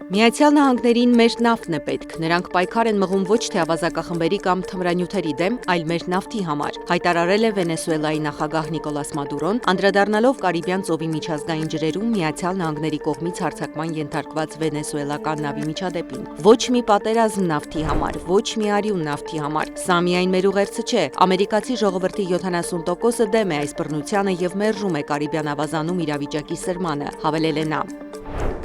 Միացյալ Նահանգներին մեր նավթն է պետք, նրանք պայքար են մղում ոչ թե ավազակախմբերի կամ թմրանյութերի դեմ, այլ մեր նավթի համար, հայտարարել է Վենեսուելայի նախագահ Նիկոլաս Մադուրոն, անդրադառնալով Կարիբյան ծովի միջազգային ջրերում Միացյալ Նահանգների կողմից հարձակման ենթարկված վենեսուելական նավի միջադեպին։ Ոչ մի պատերազմ նավթի համար, ոչ մի արյուն նավթի համար, սա միայն մեր ուղերձը չէ, ամերիկացի ժողովրդի 70%-ը դեմ է այս բռնությանը եւ մերժում է Կարիբյան ավազանում իրավիճակի սրմանը, հավելել է նա։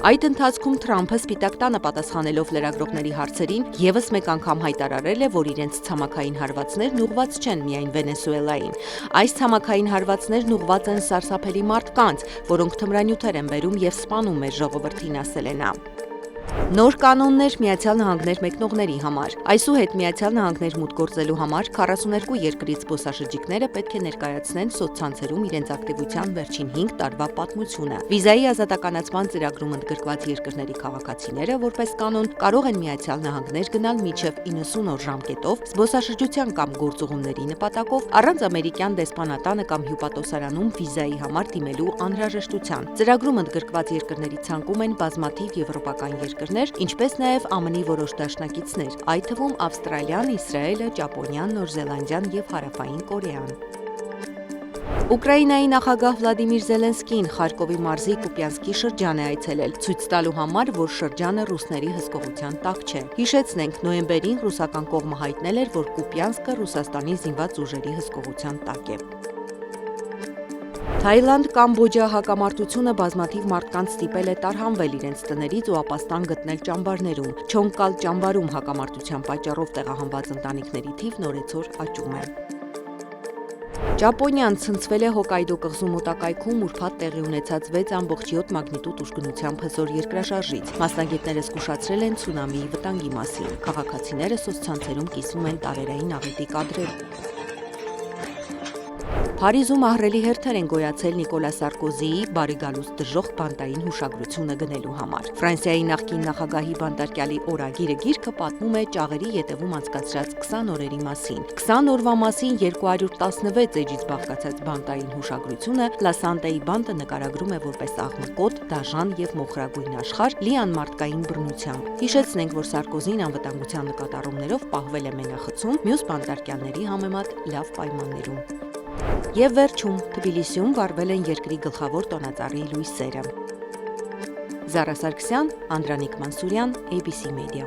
Այդ ընթացքում Թրամփը Սպիտակ տանը պատասխանելով լրագրողների հարցերին եւս մեկ անգամ հայտարարել է, որ իրենց ցամաքային հարվածներն ուղղված չեն միայն Վենեսուելային։ Այս ցամաքային հարվածներն ուղղված են սարսափելի մարդկանց, որոնք թմրանյութեր են բերում եւ սպանում մեր ժողովրդին, ասել է նա։ Նոր կանոններ Միացյալ Նահանգներ մեկնողների համար։ Այսուհետ Միացյալ Նահանգներ մուտք գործելու համար 42 երկրից զբոսաշրջիկները պետք է ներկայացնեն սոցցանցերում իրենց ակտիվության վերջին 5 տարվա պատմությունը։ Վիզայի ազատականացման ծրագրում ընդգրկված երկրների քաղաքացիները, որպես կանոն, կարող են Միացյալ Նահանգներ գնալ մինչև 90 օր ժամկետով զբոսաշրջության կամ գործուղումների նպատակով առանց ամերիկյան դեսպանատանը կամ հյուպատոսարանում վիզայի համար դիմելու անհրաժեշտության։ Ծրագրում ընդգրկված երկրների ցանկում են բազմաթիվ եվրոպական երկրներ, ինչպես նաև ԱՄՆ-ի որոշ դաշնակիցներ, այդ թվում Ավստրալիան, Իսրայելը, Ճապոնիան, Նոր Զելանդիան եւ Հարավային Կորեան։ Ուկրաինայի նախագահ Վլադիմիր Զելենսկին Խարկովի մարզի Կուպյանսկի շրջան է այցելել, ցույց տալու համար, որ շրջանը ռուսների հսկողության տակ չէ։ Հիշեցնենք, նոյեմբերին ռուսական կողմը հայտնել էր, որ Կուպյանսկը Ռուսաստանի զինված ուժերի հսկողության տակ է։ Թայլանդ-Կամբոջա հակամարտությունը բազմաթիվ մարդկանց ստիպել է տարհանվել իրենց տներից ու ապաստան գտնել ճամբարներում։ Չոնկալ ճամբարում հակամարտության պատճառով տեղահանված ընտանիքների թիվն օրեցօր աճում է։ Ճապոնիան ցնցվել է Հոկայդո կղզու մոտակայքում ուրբաթ տեղի ունեցած 6.7 մագնիտուդ ուժգնությամբ հզոր երկրաշարժից։ Մասնագետները զգուշացրել են ցունամիի վտանգի մասին։ Քաղաքացիները սոցցանցերում կիսվում են տարերային աղետի կադրեր։ Փարիզում ահռելի հերթեր են գոյացել Նիկոլա Սարկոզիի բարի գալուց դժոխք բանտային հուշագրությունը գնելու համար։ Ֆրանսիայի նախկին նախագահի բանտարկյալի օրագիրը գիրքը պատմում է ճաղերի ետևում անցկացրած 20 օրերի մասին։ 20 օրվա մասին 216 էջից բաղկացած բանտային հուշագրությունը Լասանտեի բանտը նկարագրում է որպես աղմկոտ, դաժան եւ մոխրագույն աշխարհ լի անմարդկային բռնությամբ։ Հիշեցնենք, որ Սարկոզին անվտանգության նկատառումներով պահվել է մենախցում, մյուս բանտարկյալների համեմատ լավ պայմաններում։ Եվ վերջում Թբիլիսիում վարվել են երկրի գլխավոր տոնածառի լույսերը։ Զարա Սարգսյան, Անդրանիկ Մանսուրյան, ABC Media։